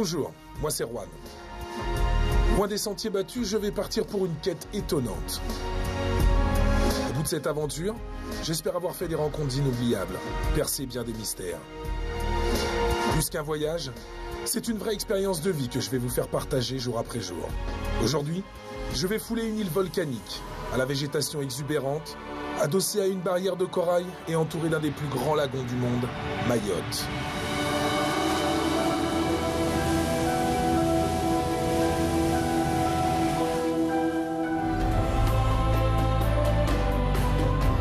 Bonjour, moi c'est Juan. Loin des sentiers battus, je vais partir pour une quête étonnante. Au bout de cette aventure, j'espère avoir fait des rencontres inoubliables, percé bien des mystères. Plus qu'un voyage, c'est une vraie expérience de vie que je vais vous faire partager jour après jour. Aujourd'hui, je vais fouler une île volcanique, à la végétation exubérante, adossée à une barrière de corail et entourée d'un des plus grands lagons du monde, Mayotte.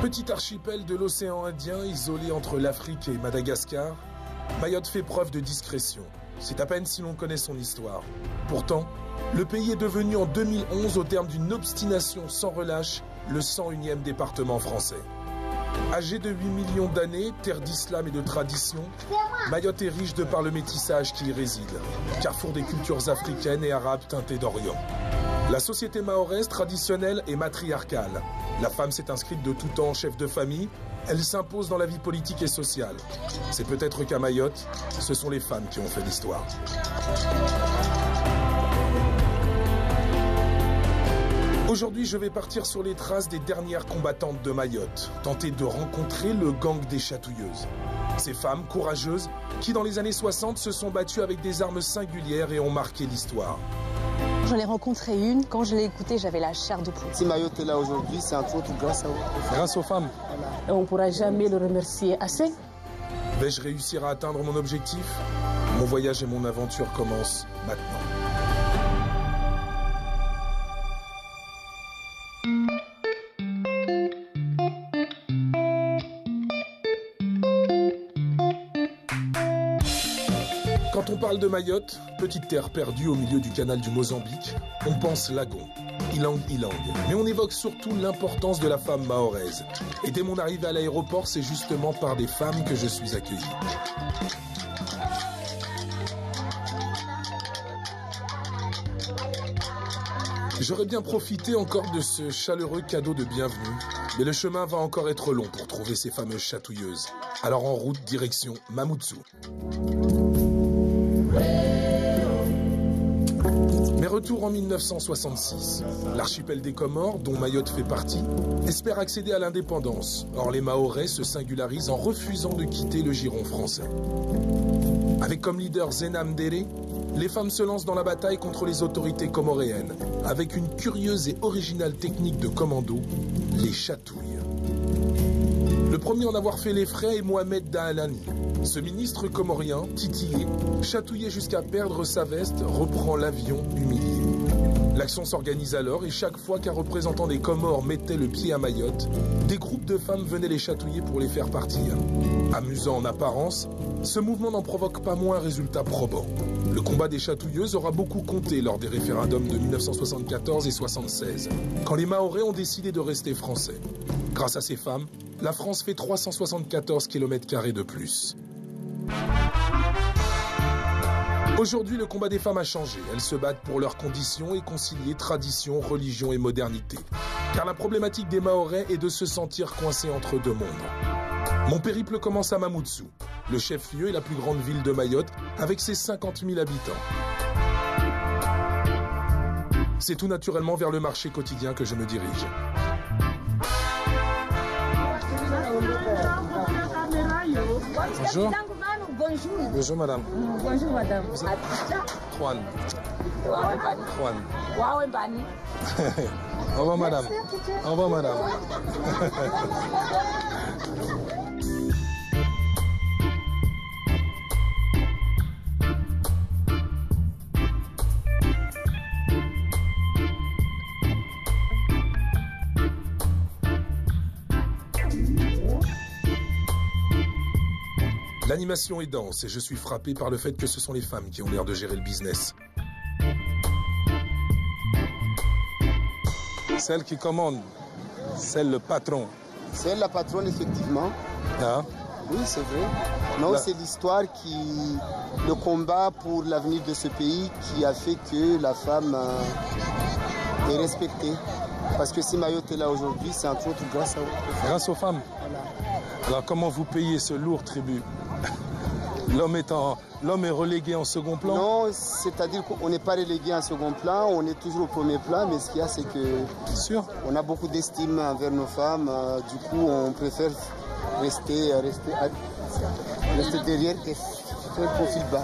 Petit archipel de l'océan Indien isolé entre l'Afrique et Madagascar, Mayotte fait preuve de discrétion. C'est à peine si l'on connaît son histoire. Pourtant, le pays est devenu en 2011, au terme d'une obstination sans relâche, le 101e département français. Âgé de 8 millions d'années, terre d'islam et de tradition, Mayotte est riche de par le métissage qui y réside, carrefour des cultures africaines et arabes teintées d'Orient. La société mahoraise traditionnelle est matriarcale. La femme s'est inscrite de tout temps en chef de famille. Elle s'impose dans la vie politique et sociale. C'est peut-être qu'à Mayotte, ce sont les femmes qui ont fait l'histoire. Aujourd'hui, je vais partir sur les traces des dernières combattantes de Mayotte, tenter de rencontrer le gang des chatouilleuses. Ces femmes courageuses qui, dans les années 60, se sont battues avec des armes singulières et ont marqué l'histoire. J'en ai rencontré une, quand je l'ai écoutée, j'avais la chair de poule. Si Mayotte est là aujourd'hui, c'est entre autres grâce à eux. Grâce aux femmes. Et on ne pourra jamais le remercier assez. Vais-je réussir à atteindre mon objectif? Mon voyage et mon aventure commencent maintenant. Quand on parle de Mayotte, petite terre perdue au milieu du canal du Mozambique, on pense lagon, ilang ilang. Mais on évoque surtout l'importance de la femme mahoraise. Et dès mon arrivée à l'aéroport, c'est justement par des femmes que je suis accueilli. J'aurais bien profité encore de ce chaleureux cadeau de bienvenue, mais le chemin va encore être long pour trouver ces fameuses chatouilleuses. Alors en route, direction Mamoudzou. Mais retour en 1966. L'archipel des Comores, dont Mayotte fait partie, espère accéder à l'indépendance. Or, les Mahorais se singularisent en refusant de quitter le giron français. Avec comme leader Zena Mdere, les femmes se lancent dans la bataille contre les autorités comoréennes, avec une curieuse et originale technique de commando, les chatouilles. Le premier en avoir fait les frais est Mohamed Dahalani. Ce ministre comorien, titillé, chatouillé jusqu'à perdre sa veste, reprend l'avion humilié. L'action s'organise alors et chaque fois qu'un représentant des Comores mettait le pied à Mayotte, des groupes de femmes venaient les chatouiller pour les faire partir. Amusant en apparence, ce mouvement n'en provoque pas moins un résultat probant. Le combat des chatouilleuses aura beaucoup compté lors des référendums de 1974 et 1976, quand les Mahorais ont décidé de rester français. Grâce à ces femmes, la France fait 374 km² de plus. Aujourd'hui, le combat des femmes a changé. Elles se battent pour leurs conditions et concilier tradition, religion et modernité. Car la problématique des Mahorais est de se sentir coincés entre deux mondes. Mon périple commence à Mamoudzou, le chef-lieu et la plus grande ville de Mayotte, avec ses 50 000 habitants. C'est tout naturellement vers le marché quotidien que je me dirige. Bonjour. Bonjour. Bonjour madame. Bonjour madame. Juan. Juan. Wawembani. Au revoir madame. Au revoir madame. L'animation est dense et je suis frappé par le fait que ce sont les femmes qui ont l'air de gérer le business. Celle qui commande, celle le patron. C'est elle la patronne, effectivement. Ah. Oui, c'est vrai. Non, c'est l'histoire le combat pour l'avenir de ce pays qui a fait que la femme est respectée. Parce que si Mayotte est là aujourd'hui, c'est entre autres grâce à eux. Grâce aux femmes. Voilà. Alors comment vous payez ce lourd tribut? L'homme étant l'homme est relégué en second plan? Non, c'est-à-dire qu'on n'est pas relégué en second plan, on est toujours au premier plan, mais ce qu'il y a, c'est que Sûr. on a beaucoup d'estime envers nos femmes, du coup, on préfère rester derrière et faire profil bas.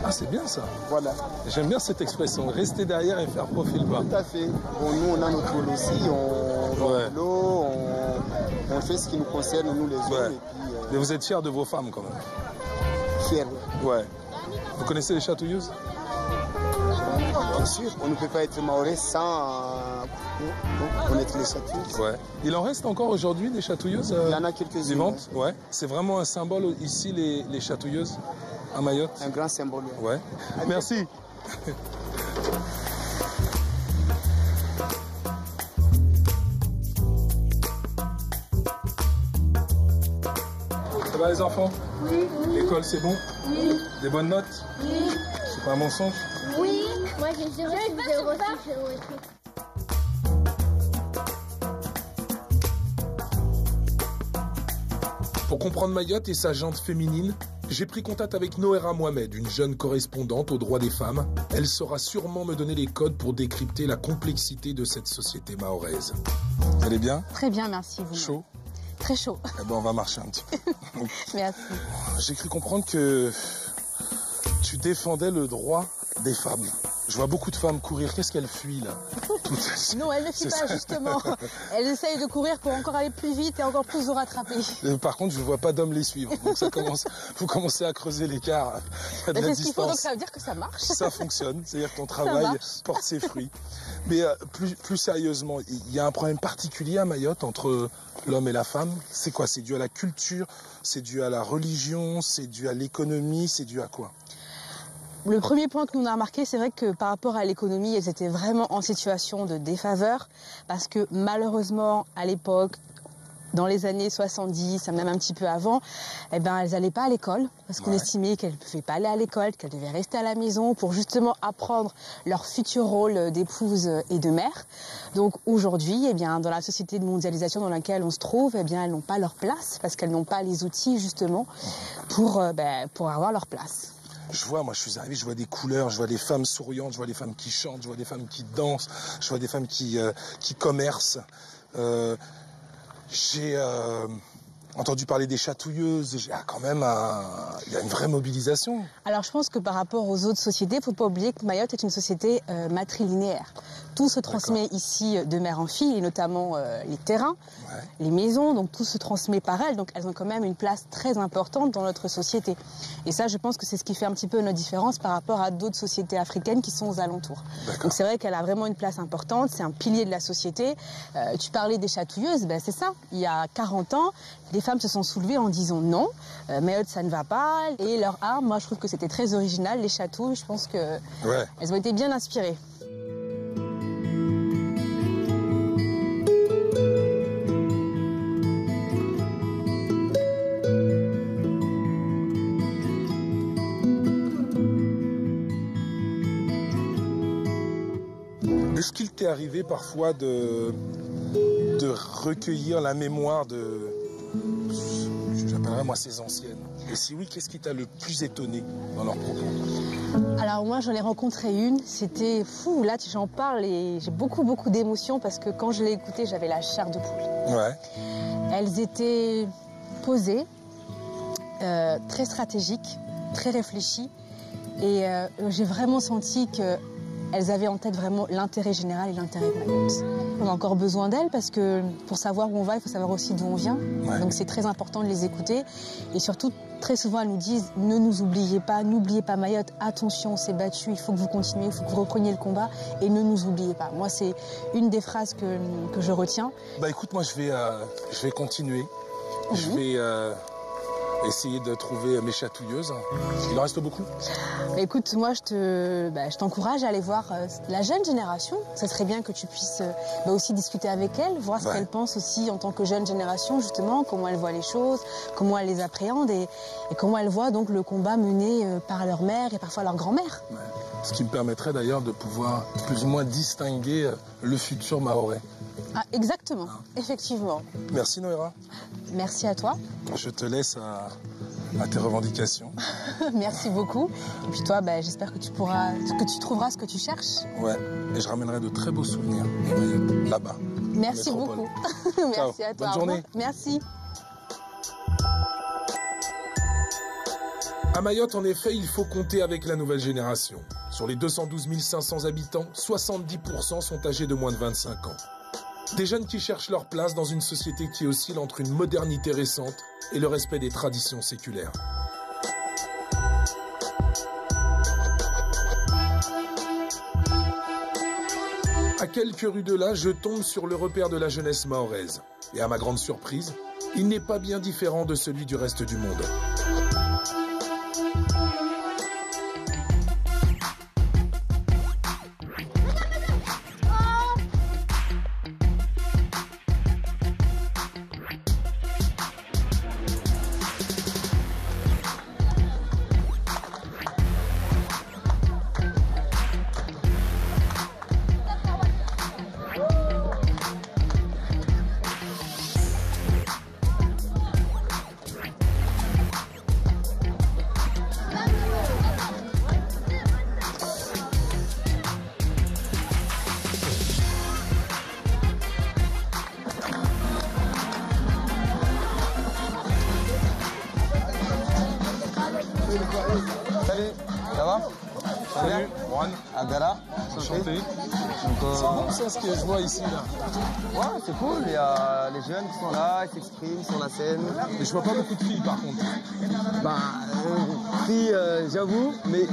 Ah, c'est bien ça. Voilà. J'aime bien cette expression, rester derrière et faire profil bas. Tout à fait. Bon, nous, on a notre rôle aussi, on vend de l'eau, on fait ce qui nous concerne, nous les hommes. Et puis, Mais vous êtes fiers de vos femmes quand même? fiers. Ouais. Vous connaissez les chatouilleuses? Bien sûr, on ne peut pas être mahorais sans connaître les chatouilleuses. Ouais. Il en reste encore aujourd'hui des chatouilleuses Il y en a quelques-unes. vivantes? Ouais. C'est vraiment un symbole ici, les chatouilleuses à Mayotte? Un grand symbole. Ouais. Merci. Ça va les enfants? Oui. L'école c'est bon? Oui. Des bonnes notes? Oui. C'est pas un mensonge? Oui. Moi j'ai 0 sur 0 écrit. Pour comprendre Mayotte et sa gente féminine, j'ai pris contact avec Noéra Mohamed, une jeune correspondante aux droits des femmes. Elle saura sûrement me donner les codes pour décrypter la complexité de cette société mahoraise. Vous allez bien? Très bien, merci. Vous. Chaud? Très chaud. Eh ben, on va marcher un petit peu. Merci. J'ai cru comprendre que tu défendais le droit des femmes. Je vois beaucoup de femmes courir. Qu'est-ce qu'elles fuient là? Non, elles ne fuient pas, justement. Elles essayent de courir pour encore aller plus vite et encore plus vous rattraper. Par contre, je ne vois pas d'hommes les suivre. Donc vous commencez à creuser l'écart. Il y a de la C'est ce qu'il faut, donc distance. ça veut dire que ça marche. Ça fonctionne, c'est-à-dire que ton travail porte ses fruits. Mais plus sérieusement, il y a un problème particulier à Mayotte entre l'homme et la femme. C'est quoi? C'est dû à la culture, c'est dû à la religion, c'est dû à l'économie, c'est dû à quoi? Le premier point que nous avons remarqué, c'est vrai que par rapport à l'économie, elles étaient vraiment en situation de défaveur parce que malheureusement, à l'époque, dans les années 70, même un petit peu avant, eh ben, elles n'allaient pas à l'école parce qu'on estimait qu'elles ne pouvaient pas aller à l'école, qu'elles devaient rester à la maison pour justement apprendre leur futur rôle d'épouse et de mère. Donc aujourd'hui, eh bien, dans la société de mondialisation dans laquelle on se trouve, eh bien, elles n'ont pas leur place parce qu'elles n'ont pas les outils justement pour avoir leur place. Moi je suis arrivé, je vois des couleurs, je vois des femmes souriantes, je vois des femmes qui chantent, je vois des femmes qui dansent, je vois des femmes qui commercent. J'ai entendu parler des chatouilleuses, il y a une vraie mobilisation. Alors je pense que par rapport aux autres sociétés, il ne faut pas oublier que Mayotte est une société matrilinéaire. Tout se transmet ici de mère en fille, et notamment les terrains, les maisons, donc tout se transmet par elles. Donc elles ont quand même une place très importante dans notre société. Et ça, je pense que c'est ce qui fait un petit peu notre différence par rapport à d'autres sociétés africaines qui sont aux alentours. Donc c'est vrai qu'elle a vraiment une place importante, c'est un pilier de la société. Tu parlais des chatouilleuses, ben c'est ça. Il y a 40 ans, les femmes se sont soulevées en disant non, Mayotte ça ne va pas. Et leur art, moi je trouve que c'était très original, les chatouilles, je pense qu'elles ont été bien inspirées. Est-ce qu'il t'est arrivé parfois de recueillir la mémoire de, j'appellerais moi, ces anciennes? Et si oui, qu'est-ce qui t'a le plus étonné dans leurs propos? Alors moi, j'en ai rencontré une, c'était fou. Là, j'en parle et j'ai beaucoup d'émotions parce que quand je l'ai écoutée, j'avais la chair de poule. Ouais. Elles étaient posées, très stratégiques, très réfléchies. Et j'ai vraiment senti qu'elles avaient en tête vraiment l'intérêt général et l'intérêt de Mayotte. On a encore besoin d'elles parce que pour savoir où on va, il faut savoir aussi d'où on vient. Ouais. Donc c'est très important de les écouter. Et surtout, très souvent, elles nous disent « Ne nous oubliez pas, n'oubliez pas Mayotte, attention, on s'est battu, il faut que vous continuiez, il faut que vous repreniez le combat et ne nous oubliez pas ». Moi, c'est une des phrases que je retiens. Bah écoute, moi je vais continuer. Je vais essayer de trouver mes chatouilleuses. Il en reste beaucoup? Écoute, moi je t'encourage à aller voir la jeune génération. Ça serait bien que tu puisses aussi discuter avec elles, voir ce qu'elles pensent aussi en tant que jeune génération, justement, comment elles voient les choses, comment elles les appréhendent et comment elles voient donc le combat mené par leur mère et parfois leur grand-mère. Ouais. Ce qui me permettrait d'ailleurs de pouvoir plus ou moins distinguer le futur mahorais. Ah, exactement, effectivement. Merci Noéra. Merci à toi. Je te laisse à tes revendications. Merci beaucoup. Et puis toi, j'espère que tu trouveras ce que tu cherches. Ouais, et je ramènerai de très beaux souvenirs là-bas. Merci beaucoup. Merci à toi. Bonne journée. Merci. À Mayotte, en effet, il faut compter avec la nouvelle génération. Sur les 212 500 habitants, 70% sont âgés de moins de 25 ans. Des jeunes qui cherchent leur place dans une société qui oscille entre une modernité récente et le respect des traditions séculaires. À quelques rues de là, je tombe sur le repère de la jeunesse mahoraise. Et à ma grande surprise, il n'est pas bien différent de celui du reste du monde. Salut, ça va? Salut, Juan. Abdallah. Enchanté. C'est bon ça ce que je vois ici là. Ouais, c'est cool, il y a les jeunes qui sont là, ils s'expriment sur la scène. Mais je vois pas beaucoup de filles par contre. Filles, j'avoue, mais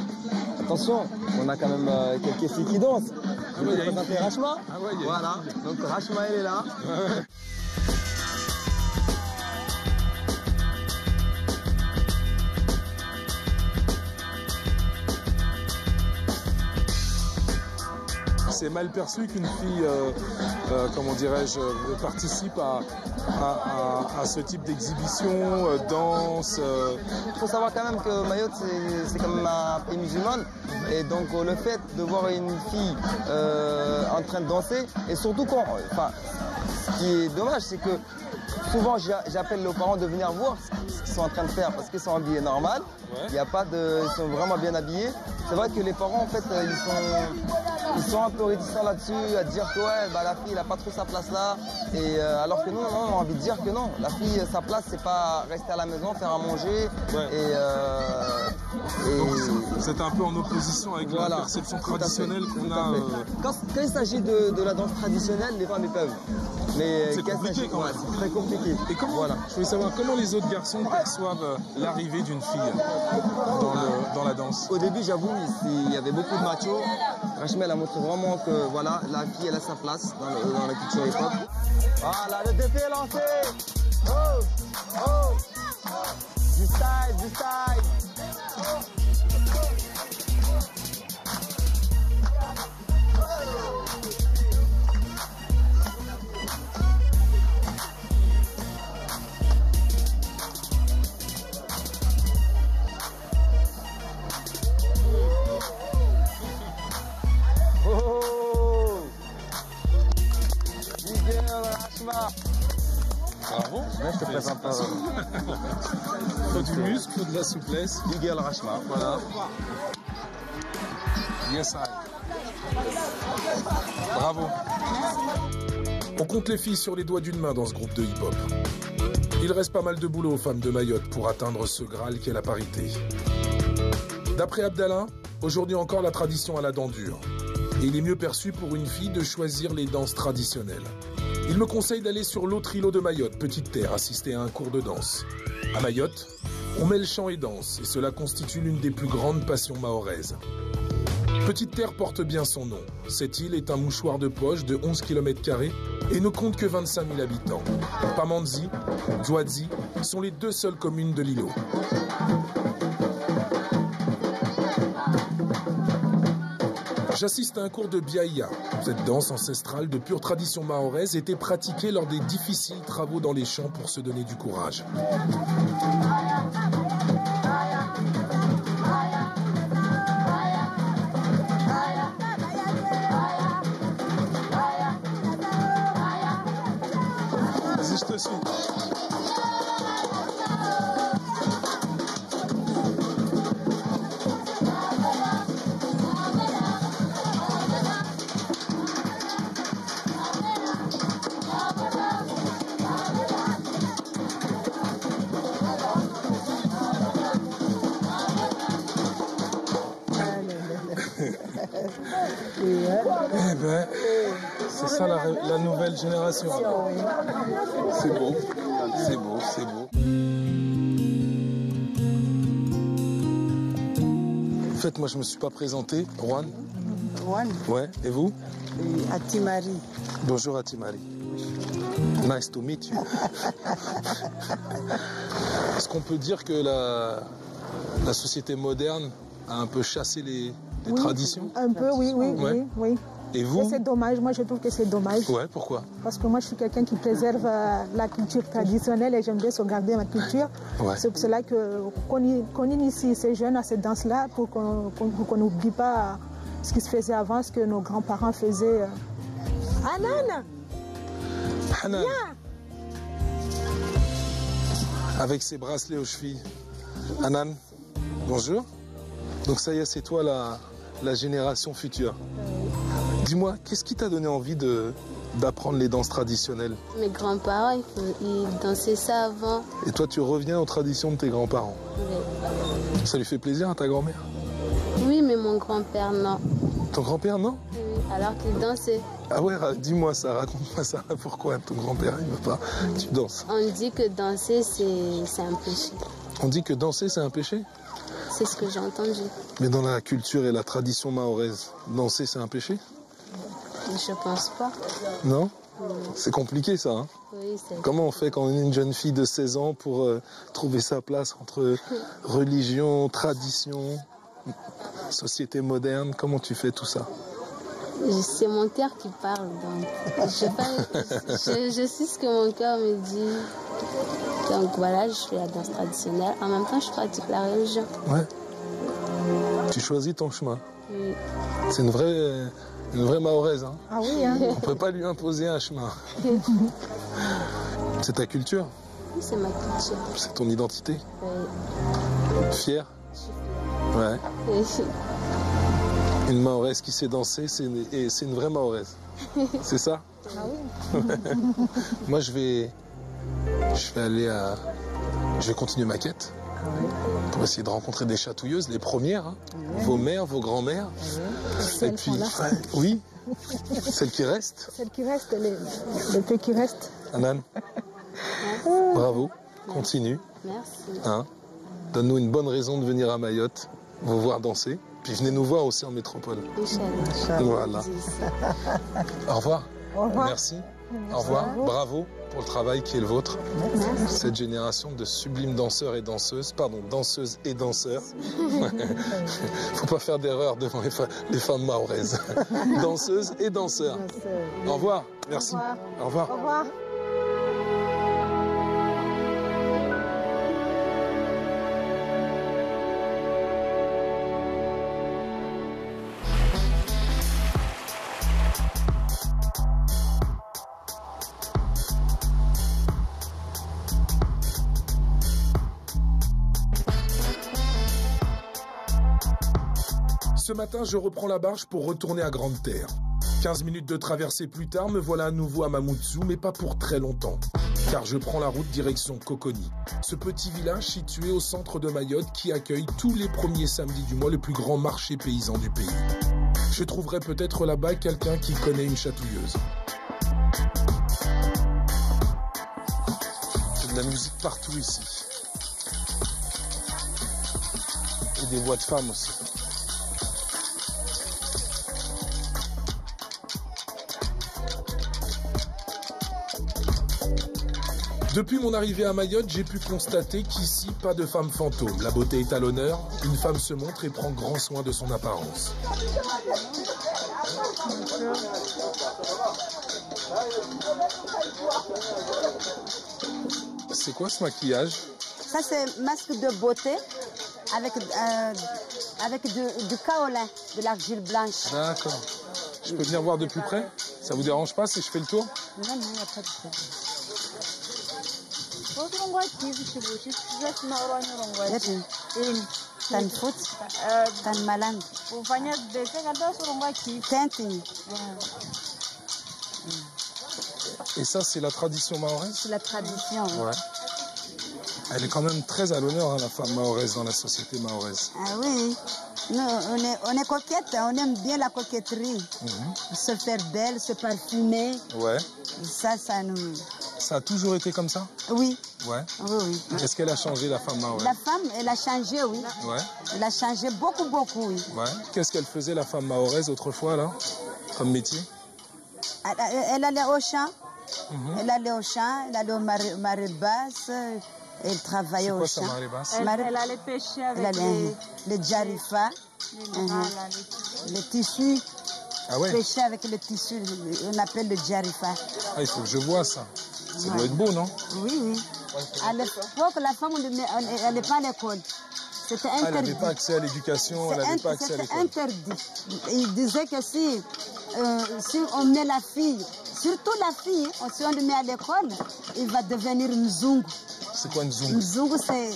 attention, on a quand même quelques filles qui dansent. Je vais présenter Rachma. Ah ouais, voilà, donc Rachma elle est là. C'est mal perçu qu'une fille, comment dirais-je, participe à ce type d'exhibition, danse. Il faut savoir quand même que Mayotte, c'est quand même un pays musulman. Et donc le fait de voir une fille en train de danser, et surtout quand... ce qui est dommage, c'est que souvent j'appelle les parents de venir voir ce qu'ils sont en train de faire, parce qu'ils sont habillés normal. Il y a pas de, ils sont vraiment bien habillés. C'est vrai que les parents, en fait, ils sont un peu réticents là-dessus, à dire que ouais, la fille, elle n'a pas trop sa place là. Et alors que nous, on a envie de dire que non. La fille, sa place, c'est pas rester à la maison, faire à manger. Ouais. C'est un peu en opposition avec la perception traditionnelle qu'on a. Quand il s'agit de la danse traditionnelle, les femmes, ils peuvent. Mais c'est compliqué quand même. C'est très compliqué. Et comment, je voulais savoir comment les autres garçons perçoivent l'arrivée d'une fille dans la danse. Au début, j'avoue, il y avait beaucoup de machos. Rachma, elle a montré vraiment que voilà, la fille, elle a sa place dans la culture hip-hop. Voilà, le défi est lancé. Oh, oh, du style, du style. Bravo. Je te présente pas. Faut du muscle, faut de la souplesse. Miguel Rachma, voilà. Yes, I. Bravo. On compte les filles sur les doigts d'une main dans ce groupe de hip-hop. Il reste pas mal de boulot aux femmes de Mayotte pour atteindre ce Graal qu'est la parité. D'après Abdallah, aujourd'hui encore la tradition a la dent dure. Et il est mieux perçu pour une fille de choisir les danses traditionnelles. Il me conseille d'aller sur l'autre îlot de Mayotte, Petite Terre, assister à un cours de danse. À Mayotte, on mêle chant et danse, et cela constitue l'une des plus grandes passions mahoraises. Petite Terre porte bien son nom. Cette île est un mouchoir de poche de 11 km² et ne compte que 25 000 habitants. Pamandzi, Djouadzi sont les deux seules communes de l'îlot. J'assiste à un cours de biaïa. Cette danse ancestrale de pure tradition mahoraise était pratiquée lors des difficiles travaux dans les champs pour se donner du courage. Vas-y, je te suis. Eh ben, c'est ça la nouvelle génération. C'est beau, c'est beau, c'est beau. En fait, moi, je me suis pas présenté. Juan. Juan. Ouais, et vous? Atimari. Bonjour Atimari. Nice to meet you. Est-ce qu'on peut dire que la société moderne a un peu chassé les traditions? Un peu, oui. Et vous? C'est dommage, moi je trouve que c'est dommage. Ouais, pourquoi? Parce que moi je suis quelqu'un qui préserve la culture traditionnelle et j'aime bien sauvegarder ma culture. Ouais. C'est pour cela qu'on initie ces jeunes à cette danse-là pour qu'on n'oublie pas ce qui se faisait avant, ce que nos grands-parents faisaient. Hanan! Hanan! Avec ses bracelets aux chevilles. Hanan, bonjour. Donc ça y est, c'est toi la génération future. Dis-moi, qu'est-ce qui t'a donné envie d'apprendre les danses traditionnelles? Mes grands-parents, ils dansaient ça avant. Et toi, tu reviens aux traditions de tes grands-parents? Oui. Ça lui fait plaisir à ta grand-mère? Oui, mais mon grand-père, non. Ton grand-père, non? Oui, alors qu'il dansait. Ah ouais, dis-moi ça, raconte-moi ça. Pourquoi ton grand-père, il ne veut pas que tu danses? On dit que danser, c'est un péché. On dit que danser, c'est un péché? C'est ce que j'ai entendu. Mais dans la culture et la tradition mahoraise, danser, c'est un péché? Je pense pas. Non? C'est compliqué, ça, hein? Oui, c'est... Comment on fait quand on est une jeune fille de 16 ans pour trouver sa place entre religion, tradition, société moderne? Comment tu fais tout ça? C'est mon cœur qui parle, donc je suis ce que mon cœur me dit. Donc voilà, je fais la danse traditionnelle. En même temps, je pratique la religion. Ouais. Tu choisis ton chemin. Oui. C'est une vraie mahoraise, hein? Ah oui, hein? On ne peut pas lui imposer un chemin. C'est ta culture? Oui, c'est ma culture. C'est ton identité? Oui. Fière? Je suis fière. Ouais. Oui. Une mahoraise qui sait danser, c'est une vraie mahoraise. C'est ça? Ah oui. Moi, je vais continuer ma quête pour essayer de rencontrer des chatouilleuses, les premières, hein. Vos mères, vos grands-mères. Et puis, oui, celles qui restent. Celles qui restent, les peu qui restent. Hanan, bravo, continue. Merci. Hein? Donne-nous une bonne raison de venir à Mayotte, vous voir danser. Puis venez nous voir aussi en métropole. Inch'Allah. Voilà. Au revoir. Au revoir. Merci. Au revoir. Bravo pour le travail qui est le vôtre. Merci. Cette génération de sublimes danseurs et danseuses. Pardon, danseuses et danseurs. Faut pas faire d'erreur devant les femmes mahoraises. Danseuses et danseurs. Au revoir. Merci. Au revoir. Au revoir. Ce matin, je reprends la barge pour retourner à Grande Terre. 15 minutes de traversée plus tard, me voilà à nouveau à Mamoudzou, mais pas pour très longtemps. Car je prends la route direction Coconi, ce petit village situé au centre de Mayotte qui accueille tous les premiers samedis du mois le plus grand marché paysan du pays. Je trouverai peut-être là-bas quelqu'un qui connaît une chatouilleuse. Il y a de la musique partout ici. Et des voix de femmes aussi. Depuis mon arrivée à Mayotte, j'ai pu constater qu'ici, pas de femme fantôme. La beauté est à l'honneur, une femme se montre et prend grand soin de son apparence. C'est quoi ce maquillage? Ça, c'est masque de beauté avec du kaolin, de l'argile blanche. D'accord. Je peux venir voir de plus près? Ça vous dérange pas si je fais le tour? Non, il n'y a pas de problème. Tan foot, tan malan. Et ça, c'est la tradition mahoraise? C'est la tradition. Ouais. Elle est quand même très à l'honneur, hein, la femme mahoraise dans la société mahoraise. Ah oui. Nous, on est coquette, on aime bien la coquetterie. Se faire belle, se parfumer. Ouais. Ça nous... Ça a toujours été comme ça? Oui. Ouais. Oui. Est-ce qu'elle a changé, la femme mahoraise? La femme, elle a changé, oui. Ouais. Elle a changé beaucoup, oui. Ouais. Qu'est-ce qu'elle faisait, la femme mahoraise, autrefois, là, comme métier? Elle allait au champ. Elle allait au champ, elle allait au marée basse. Elle travaillait au champ. Elle allait pêcher avec les jarifas, les tissus. Ah ouais. Pêcher avec les tissus, on appelle le jarifa. Ah, il faut que je vois ça. Ça doit être beau, non? Oui. À l'époque, la femme, elle n'est pas à l'école. C'était interdit. Elle n'avait pas accès à l'éducation, elle n'avait pas accès à l'école. C'était interdit. Il disait que si on met la fille, surtout la fille, si on le met à l'école, il va devenir mzungu. C'est quoi Nzungu? Nzungu, c'est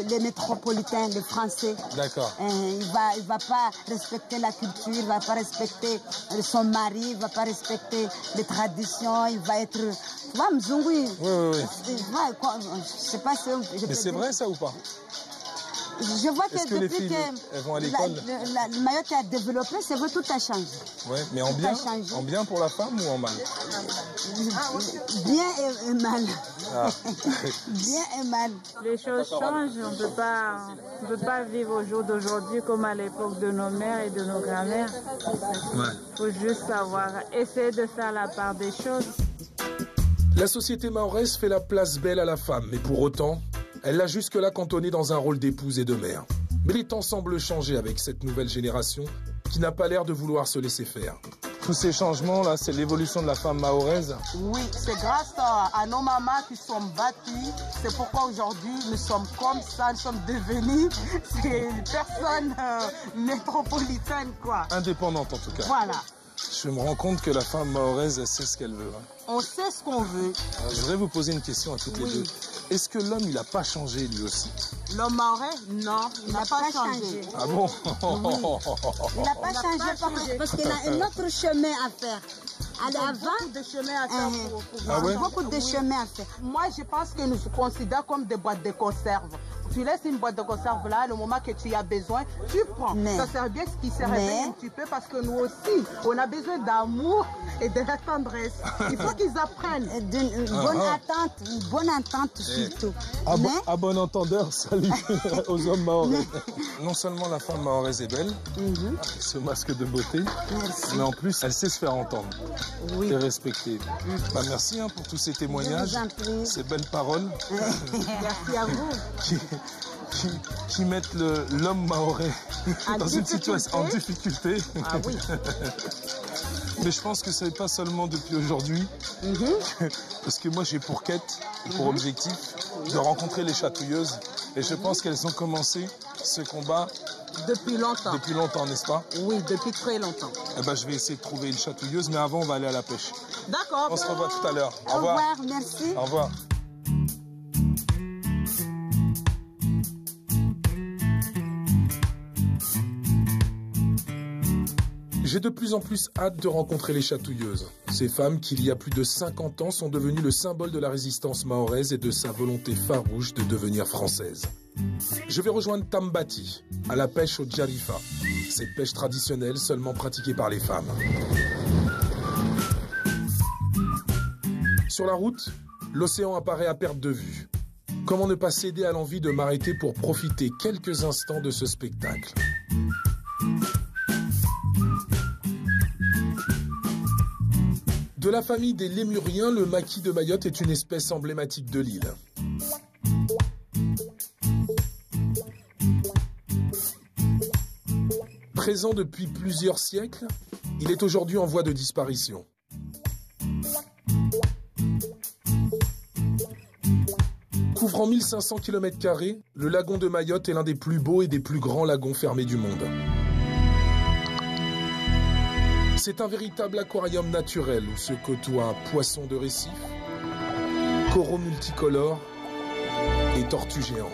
les métropolitains, les Français. D'accord. Il va pas respecter la culture, il va pas respecter son mari, il va pas respecter les traditions, il va être... Tu vois, Mzungu, oui. Je sais pas si... Mais c'est vrai ça ou pas? Je vois que depuis les filles, elles vont à l'école, le Mayotte a développé, c'est vrai, tout a changé. Ouais, mais en bien pour la femme ou en mal? Bien et mal. Ah. Bien et mal. Les choses changent, on ne peut pas vivre au jour d'aujourd'hui comme à l'époque de nos mères et de nos grand-mères. Il faut juste savoir essayer de faire la part des choses. La société mahoraise fait la place belle à la femme, mais pour autant, elle l'a jusque-là cantonnée dans un rôle d'épouse et de mère. Mais les temps semblent changer avec cette nouvelle génération qui n'a pas l'air de vouloir se laisser faire. Tous ces changements-là, c'est l'évolution de la femme mahoraise? Oui, c'est grâce à nos mamans qui sont battues. C'est pourquoi aujourd'hui, nous sommes comme ça, nous sommes devenus des personnes métropolitaines, quoi. Indépendantes, en tout cas. Voilà. Je me rends compte que la femme mahoraise, elle sait ce qu'elle veut. On sait ce qu'on veut. Je voudrais vous poser une question à toutes les deux. Est-ce que l'homme, il n'a pas changé, lui aussi? L'homme mahorais? Non, il n'a pas changé. Ah bon? Il n'a pas changé parce qu'il a un autre chemin à faire. Beaucoup de chemin à faire beaucoup de chemin à faire. Moi, je pense que nous nous considérons comme des boîtes de conserve. Tu laisses une boîte de conserve là, le moment que tu as besoin, tu prends. Ça sert bien ce qui se réveille un petit peu parce que nous aussi, on a besoin d'amour et de la tendresse. Il faut qu'ils apprennent. Une bonne entente surtout. À bon entendeur, salut aux hommes mahorais. Non seulement la femme mahoraise est belle, avec ce masque de beauté, mais en plus, elle sait se faire entendre et respecter. Merci pour tous ces témoignages, ces belles paroles. Merci à vous. Qui mettent l'homme mahorais dans une situation en difficulté. Ah oui. Mais je pense que ce n'est pas seulement depuis aujourd'hui, parce que moi j'ai pour quête, pour objectif, de rencontrer les chatouilleuses. Et je pense qu'elles ont commencé ce combat depuis longtemps. Depuis longtemps, n'est-ce pas? Oui, depuis très longtemps. Je vais essayer de trouver une chatouilleuse, mais avant on va aller à la pêche. D'accord. On se revoit tout à l'heure. Au revoir, merci. Au revoir. J'ai de plus en plus hâte de rencontrer les chatouilleuses. Ces femmes qui, il y a plus de 50 ans, sont devenues le symbole de la résistance mahoraise et de sa volonté farouche de devenir française. Je vais rejoindre Tambati, à la pêche au Djarifa. Cette pêche traditionnelle seulement pratiquée par les femmes. Sur la route, l'océan apparaît à perte de vue. Comment ne pas céder à l'envie de m'arrêter pour profiter quelques instants de ce spectacle? De la famille des lémuriens, le maquis de Mayotte est une espèce emblématique de l'île. Présent depuis plusieurs siècles, il est aujourd'hui en voie de disparition. Couvrant 1500 km², le lagon de Mayotte est l'un des plus beaux et des plus grands lagons fermés du monde. C'est un véritable aquarium naturel où se côtoient poissons de récif, coraux multicolores et tortues géantes.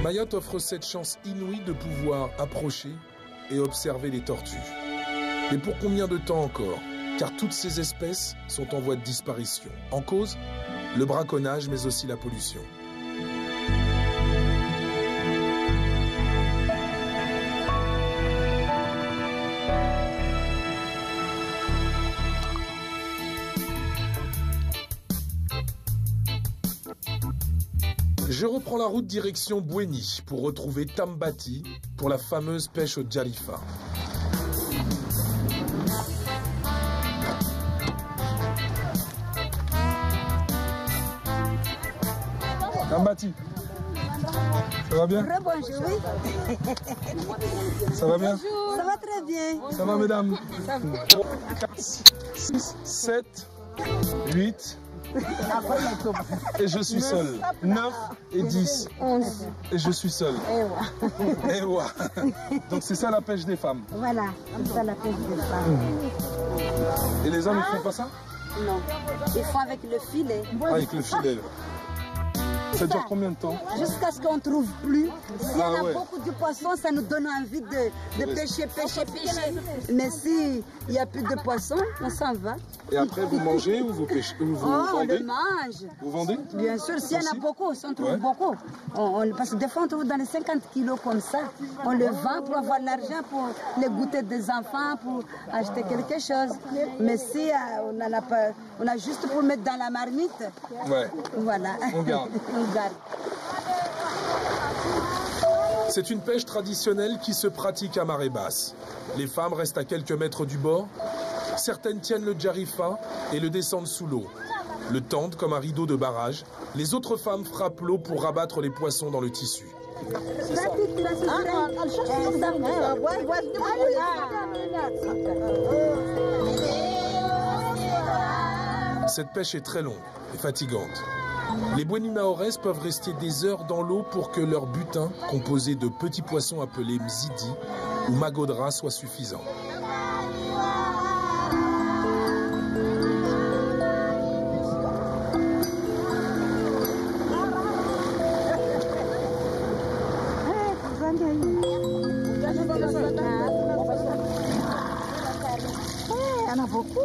Mayotte offre cette chance inouïe de pouvoir approcher et observer les tortues. Mais pour combien de temps encore? Car toutes ces espèces sont en voie de disparition. En cause, le braconnage, mais aussi la pollution. Je reprends la route direction Bouéni pour retrouver Tambati pour la fameuse pêche au Djalifa. Tambati, ça va bien? Bonjour, oui. Ça va bien? Bonjour. Ça va très bien. Ça va, mesdames? 4, 6, 7, 8... Et je suis seul. 9 et 10. 11. Et je suis seul. Et ouais. Donc c'est ça la pêche des femmes. Voilà, c'est ça la pêche des femmes. Et les hommes, ils font pas ça? Non. Ils font avec le filet. Avec le filet. Ça dure combien de temps? Jusqu'à ce qu'on ne trouve plus. S'il y en a ouais. beaucoup de poissons, ça nous donne envie de pêcher. Mais s'il n'y a plus de poissons, on s'en va. Et après, vous mangez ou vous pêchez? Ou vous vendez? On le mange. Vous vendez? Bien sûr, s'il y en a beaucoup, si on trouve beaucoup. Parce que des fois, on trouve dans les 50 kilos comme ça. On le vend pour avoir de l'argent, pour les goûter des enfants, pour acheter quelque chose. Mais si on n'en a pas, on a juste pour mettre dans la marmite. Ouais. Voilà. On garde. On garde. C'est une pêche traditionnelle qui se pratique à marée basse. Les femmes restent à quelques mètres du bord. Certaines tiennent le djarifa et le descendent sous l'eau. Le tendent comme un rideau de barrage. Les autres femmes frappent l'eau pour rabattre les poissons dans le tissu. C'est ça. Cette pêche est très longue et fatigante. Les Bouéni Maorès peuvent rester des heures dans l'eau pour que leur butin, composé de petits poissons appelés mzidi ou magodra, soit suffisant. Il y en a beaucoup.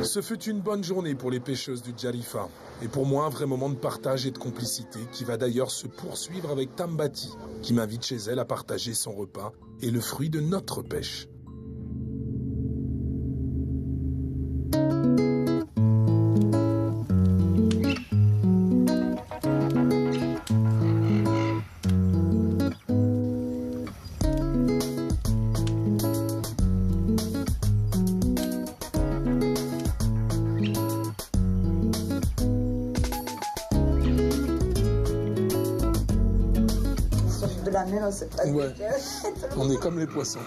Ce fut une bonne journée pour les pêcheuses du Djalifa. Et pour moi, un vrai moment de partage et de complicité qui va d'ailleurs se poursuivre avec Tambati, qui m'invite chez elle à partager son repas et le fruit de notre pêche. Ouais, on est comme les poissons.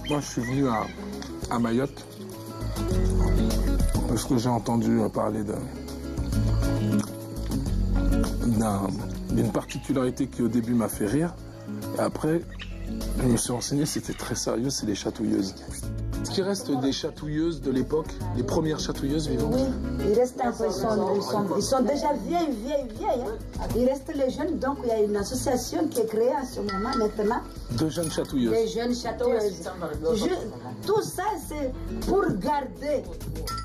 Moi, je suis venu à Mayotte parce que j'ai entendu parler d'une particularité qui au début m'a fait rire. Et après, je me suis renseigné, c'était très sérieux, c'est les chatouilleuses. Est-ce qu'il reste des chatouilleuses de l'époque, les premières chatouilleuses vivantes? Oui, il reste un peu, ils sont déjà vieilles. Hein. Il reste les jeunes, donc il y a une association qui est créée en ce moment maintenant. De jeunes chatouilleuses. Des jeunes chatouilleuses. Tout ça, c'est pour garder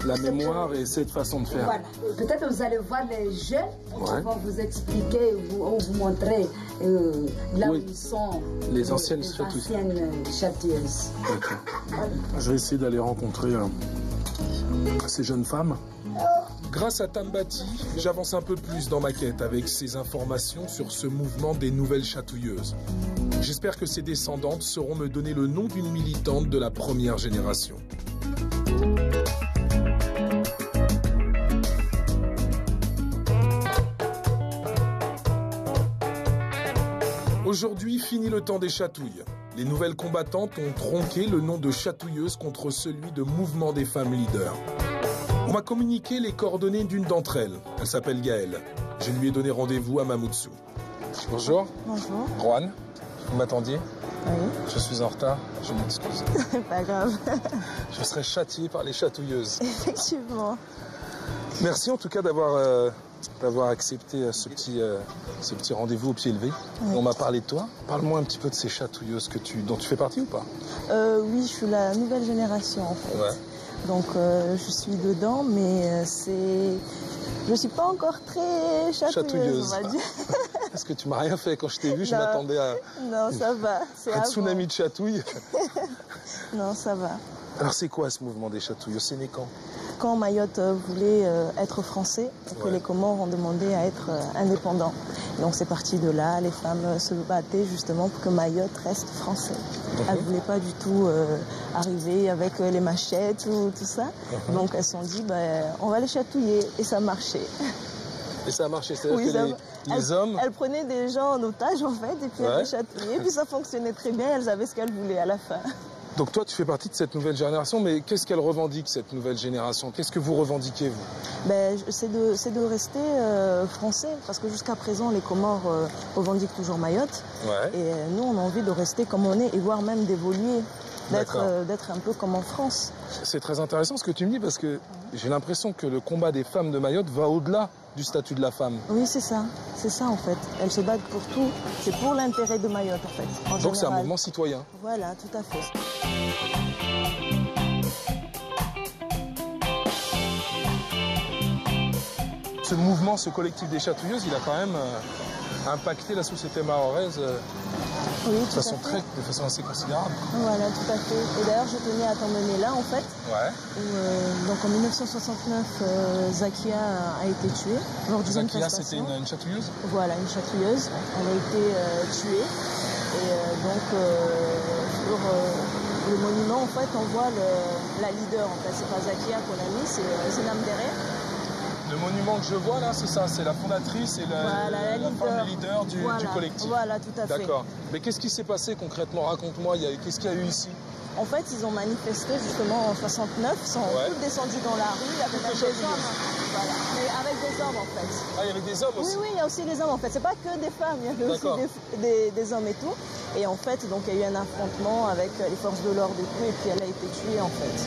la mémoire et cette façon de faire. Voilà. Peut-être vous allez voir les jeunes qui vont vous expliquer ou vous montrer là où ils sont. Les anciennes chatouilleuses. D'accord. Je vais essayer d'aller rencontrer ces jeunes femmes. Grâce à Tambati, j'avance un peu plus dans ma quête avec ces informations sur ce mouvement des nouvelles chatouilleuses. J'espère que ces descendantes sauront me donner le nom d'une militante de la première génération. Aujourd'hui, fini le temps des chatouilles. les nouvelles combattantes ont tronqué le nom de chatouilleuse contre celui de mouvement des femmes leaders. On m'a communiqué les coordonnées d'une d'entre elles. Elle s'appelle Gaëlle. Je lui ai donné rendez-vous à Mamoudzou. Bonjour. Bonjour. Juan, vous m'attendiez? Oui. Je suis en retard, je m'excuse. Pas grave. Je serai châtié par les chatouilleuses. Effectivement. Merci en tout cas d'avoir accepté ce petit rendez-vous au pied levé. Oui. On m'a parlé de toi. Parle-moi un petit peu de ces chatouilleuses dont tu fais partie ou pas? Oui, je suis la nouvelle génération en fait. Ouais. Donc je suis dedans, mais je suis pas encore très chatouilleuse. On va dire. Parce que tu m'as rien fait quand je t'ai vu, je m'attendais à... Non, ça va. Un tsunami de chatouilles. Non, ça va. Alors c'est quoi ce mouvement des chatouilleuses? C'est né quand? Quand Mayotte voulait être français et que les Comores ont demandé à être indépendants. Donc c'est parti de là, les femmes se battaient justement pour que Mayotte reste français. Elles ne voulaient pas du tout arriver avec les machettes ou tout ça. Donc elles se sont dit, on va les chatouiller, et ça marchait. Et ça a marché, c'est-à-dire que les hommes... Elles prenaient des gens en otage en fait, et puis elles les chatouillaient, et puis ça fonctionnait très bien, elles avaient ce qu'elles voulaient à la fin. Donc toi, tu fais partie de cette nouvelle génération, mais qu'est-ce qu'elle revendique, cette nouvelle génération? Qu'est-ce que vous revendiquez, vous? C'est de rester français, parce que jusqu'à présent, les Comores revendiquent toujours Mayotte. Ouais. Et nous, on a envie de rester comme on est, et voire même d'évoluer, d'être un peu comme en France. C'est très intéressant ce que tu me dis, parce que j'ai l'impression que le combat des femmes de Mayotte va au-delà du statut de la femme. Oui, c'est ça en fait. Elles se battent pour tout, c'est pour l'intérêt de Mayotte en fait. Donc c'est un mouvement citoyen. Voilà, tout à fait. Ce mouvement, ce collectif des chatouilleuses, il a quand même impacté la société mahoraise de façon assez considérable. Voilà, tout à fait. Et d'ailleurs, je tenais à t'emmener là, en fait. Ouais. Donc en 1969, Zakia a été tuée lors d'une manifestation. Zakia, c'était une chatouilleuse? Voilà, une chatouilleuse. Elle a été tuée. Et donc, sur le monument, en fait, on voit la leader. En fait, c'est pas Zakia qu'on a mis, c'est Zinam Dere. Le monument que je vois là, c'est ça, c'est la fondatrice et la femme leader du collectif. Voilà, tout à fait. D'accord. Mais qu'est-ce qui s'est passé concrètement? Raconte-moi, qu'est-ce qu'il y a eu ici? En fait, ils ont manifesté justement en 69, ils sont tous descendus dans la rue avec des hommes. Voilà. Mais avec des hommes en fait. Ah, il y avait des hommes aussi? Oui, il y a aussi des hommes en fait. C'est pas que des femmes, il y avait aussi des hommes et tout. Et en fait, donc il y a eu un affrontement avec les forces de l'ordre et tout, et puis elle a été tuée en fait.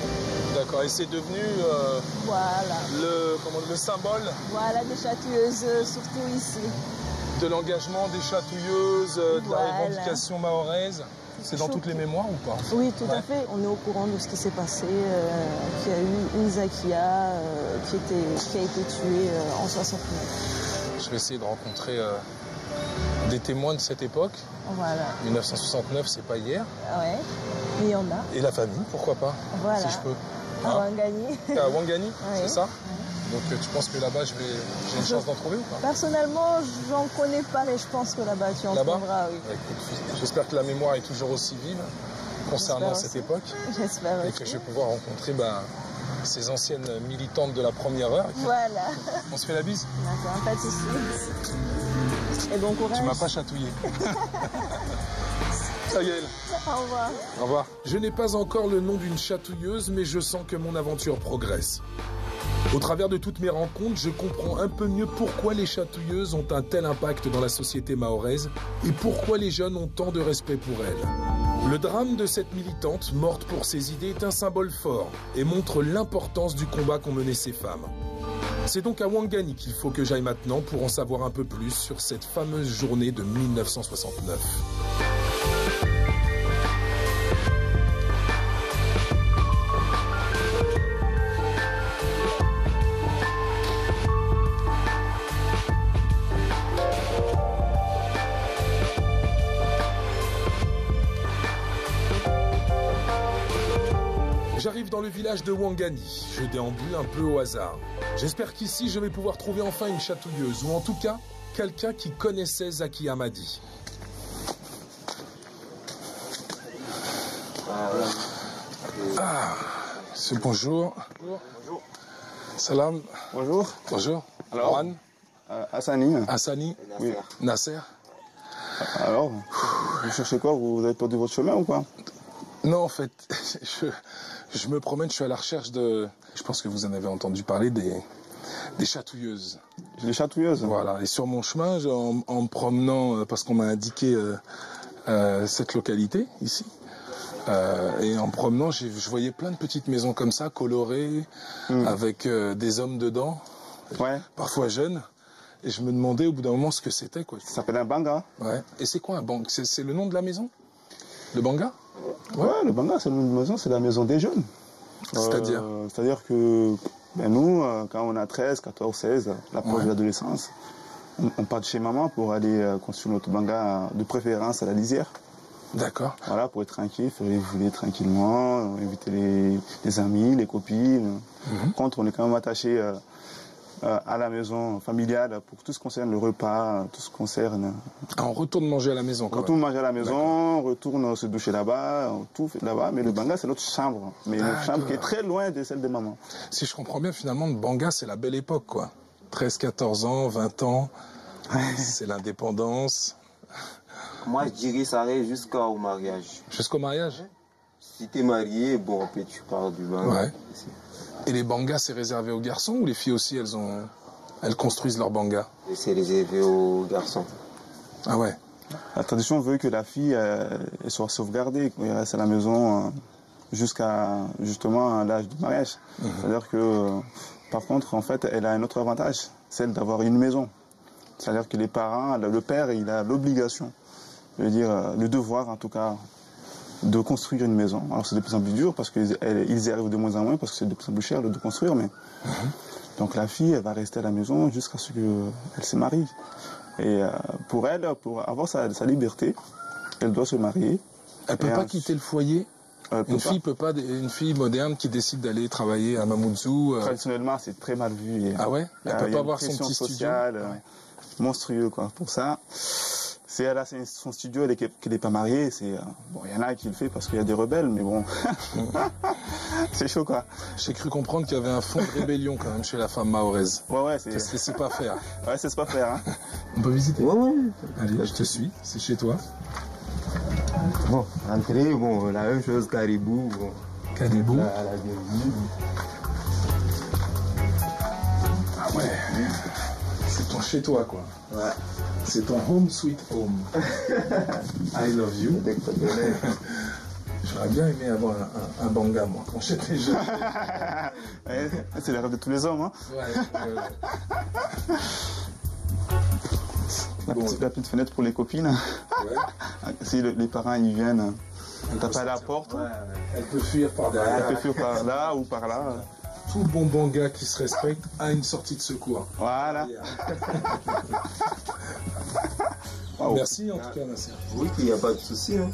D'accord, et c'est devenu le symbole des chatouilleuses, surtout ici. De l'engagement des chatouilleuses, de la revendication mahoraise. C'est dans toutes les mémoires ou pas? Oui, tout à fait. On est au courant de ce qui s'est passé, qu'il y a eu une Zakia qui a été tuée en 69. Je vais essayer de rencontrer des témoins de cette époque. Voilà. 1969, c'est pas hier. Ouais, mais il y en a. Et la famille, pourquoi pas? Voilà. Si je peux. À Ouangani. À Ouangani, c'est ça? Donc tu penses que là-bas, j'ai une chance d'en trouver ou pas? Personnellement, j'en connais pas, mais je pense que là-bas, tu en trouveras, oui. J'espère que la mémoire est toujours aussi vive concernant cette époque. J'espère aussi. Et que je vais pouvoir rencontrer ces anciennes militantes de la première heure. Voilà. On se fait la bise? D'accord, pas de soucis. Et bon courage. Tu m'as pas chatouillé. Ça y est. Au revoir. Au revoir. Je n'ai pas encore le nom d'une chatouilleuse, mais je sens que mon aventure progresse. Au travers de toutes mes rencontres, je comprends un peu mieux pourquoi les chatouilleuses ont un tel impact dans la société mahoraise et pourquoi les jeunes ont tant de respect pour elles. Le drame de cette militante, morte pour ses idées, est un symbole fort et montre l'importance du combat qu'ont mené ces femmes. C'est donc à Ouangani qu'il faut que j'aille maintenant pour en savoir un peu plus sur cette fameuse journée de 1969. J'arrive dans le village de Ouangani. Je déambule un peu au hasard. J'espère qu'ici, je vais pouvoir trouver enfin une chatouilleuse, ou en tout cas, quelqu'un qui connaissait Zakia Madi. Ah, c'est bonjour. Bonjour. Salam. Bonjour. Bonjour. Alors, Juan. Hassani. Hassani. Oui. Nasser. Alors, Vous cherchez quoi? Vous avez perdu votre chemin ou quoi? Non, en fait, je me promène, je suis à la recherche de... Je pense que vous en avez entendu parler des chatouilleuses. Des chatouilleuses? Voilà, et sur mon chemin, en me promenant, parce qu'on m'a indiqué cette localité, ici, et en me promenant, je voyais plein de petites maisons comme ça, colorées, avec des hommes dedans, parfois jeunes. Et je me demandais au bout d'un moment ce que c'était, quoi. Ça s'appelle un banga. Ouais. Et c'est quoi un banga? C'est le nom de la maison? Le banga? Ouais, le banga, c'est le nom de la maison, c'est la maison des jeunes. C'est-à-dire C'est-à-dire que nous, quand on a 13, 14, 16, l'approche de l'adolescence, on part de chez maman pour aller construire notre banga de préférence à la lisière. D'accord. Voilà, pour être tranquille, faire évoluer tranquillement, inviter les amis, les copines. Contre, on est quand même attaché à la maison familiale pour tout ce qui concerne le repas, tout ce qui concerne... On retourne manger à la maison, quand même. On retourne manger à la maison, on retourne se doucher là-bas, tout fait là-bas, mais le banga, c'est notre chambre. Mais notre chambre qui est très loin de celle de maman. Si je comprends bien, finalement, le banga, c'est la belle époque, quoi. 13, 14 ans, 20 ans, c'est l'indépendance. Moi, je dirais ça arrive jusqu'au mariage. Jusqu'au mariage? Si tu es marié, bon, après tu parles du banga. Ouais. Et les bangas, c'est réservé aux garçons ou les filles aussi, elles construisent leurs bangas? C'est réservé aux garçons. Ah ouais. La tradition veut que la fille elle soit sauvegardée, qu'elle reste à la maison jusqu'à justement l'âge du mariage. C'est-à-dire que, par contre, en fait, elle a un autre avantage, celle d'avoir une maison. C'est-à-dire que les parents, le père, il a l'obligation, je veux dire, le devoir en tout cas, de construire une maison. Alors c'est de plus en plus dur parce qu'ils y arrivent de moins en moins parce que c'est de plus en plus cher de construire. Mais donc la fille, elle va rester à la maison jusqu'à ce qu'elle se marie. Et pour elle, pour avoir sa liberté, elle doit se marier. Elle peut pas quitter le foyer. Une fille moderne qui décide d'aller travailler à Mamoudzou. Traditionnellement, c'est très mal vu. Ah ouais. Elle peut pas avoir son petit studio. Monstrueux quoi. Pour ça. Si elle a son studio et qu'elle n'est pas mariée, bon, il y en a qui le fait parce qu'il y a des rebelles, mais bon, c'est chaud quoi. J'ai cru comprendre qu'il y avait un fond de rébellion quand même chez la femme mahoraise. Ouais, c'est. Ça se laissait pas faire. Ouais, ça se pas faire. Hein. On peut visiter? Ouais. Allez, je te suis. C'est chez toi. Bon, entrée, bon, la même chose, caribou. Bon. Caribou. À la bienvenue. Ah ouais. C'est ton chez toi quoi. Ouais. C'est ton home sweet home. I love you. J'aurais bien aimé avoir un banga, moi, quand j'étais jeune. C'est le rêve de tous les hommes, hein. Ouais. La petite fenêtre pour les copines. Ouais. Si les parents ils viennent taper à la porte, elle peut fuir par derrière. Elle peut fuir par là ou par là. Tout bon banga qui se respecte a une sortie de secours. Voilà. Wow. Merci en tout cas, Nasser. Oui, il n'y a pas de souci. Hein.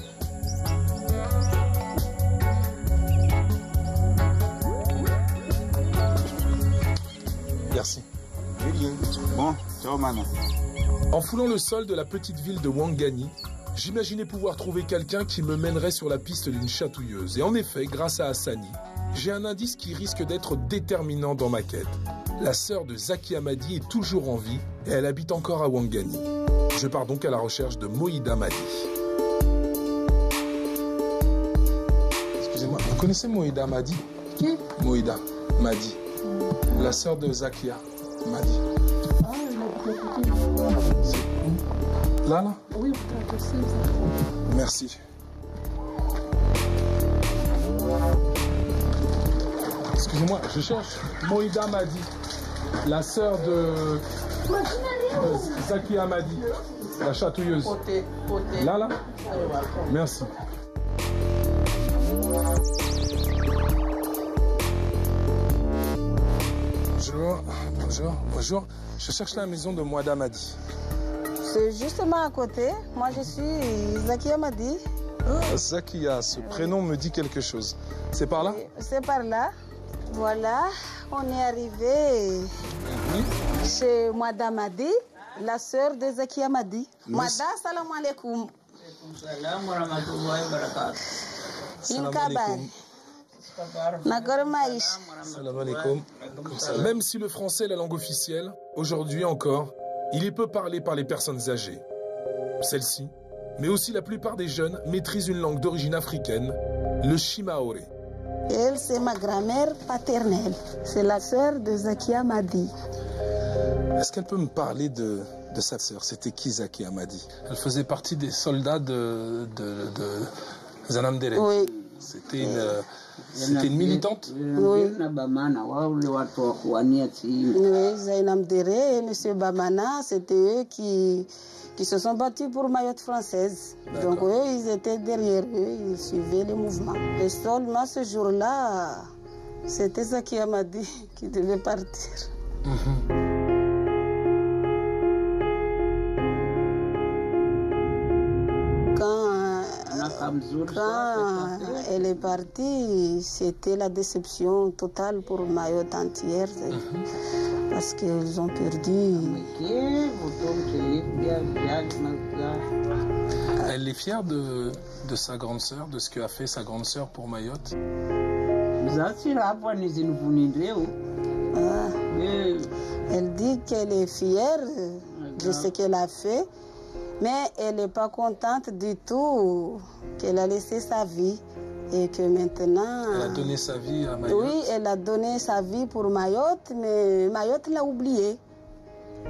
Merci. Bon, ciao man. En foulant le sol de la petite ville de Ouangani, j'imaginais pouvoir trouver quelqu'un qui me mènerait sur la piste d'une chatouilleuse. Et en effet, grâce à Hassani, j'ai un indice qui risque d'être déterminant dans ma quête. La sœur de Zaki Hamadi est toujours en vie et elle habite encore à Ouangani. Je pars donc à la recherche de Moïda Madi. Excusez-moi, vous connaissez Moïda Madi? Qui? Moïda Madi, la sœur de Zakia Madi. Ah, il a C'est où? Là? Oui, merci. Excusez-moi, je cherche Moïda Madi, la sœur de Zaki Hamadi, la chatouilleuse. Là? Merci. Bonjour. Je cherche la maison de Moïda Madi. C'est justement à côté. Moi, je suis Zaki Hamadi. Ah, Zakia, ce prénom me dit quelque chose. C'est par là? C'est par là. Voilà, on est arrivé chez Madame Madi, la sœur de Zaki Hamadi. Madame, salam alaikum. Salam wa rahmatullahi wa barakatuh. Salam alaikum. Salam alaikum. Même si le français est la langue officielle, aujourd'hui encore, il est peu parlé par les personnes âgées. Celles-ci Mais aussi la plupart des jeunes maîtrisent une langue d'origine africaine, le Shimaoré. Elle, c'est ma grand-mère paternelle. C'est la sœur de Zakia Madi. Est-ce qu'elle peut me parler de sa sœur? C'était qui Zakia Madi? Elle faisait partie des soldats de Zanamdere. Oui. C'était une militante? Oui. Oui, Zanamdere et M. Bamana, c'était eux qui se sont battus pour Mayotte française. Donc eux, ils étaient derrière eux, ils suivaient le mouvement. Et seulement ce jour-là, c'était Zakia Madi qui devait partir. Quand elle est partie, c'était la déception totale pour Mayotte entière. Parce qu'ils ont perdu. Elle est fière de sa grande sœur, de ce qu'a fait sa grande sœur pour Mayotte. Elle dit qu'elle est fière de ce qu'elle a fait, mais elle n'est pas contente du tout qu'elle a laissé sa vie et que maintenant... Elle a donné sa vie à Mayotte. Oui, elle a donné sa vie pour Mayotte, mais Mayotte l'a oublié.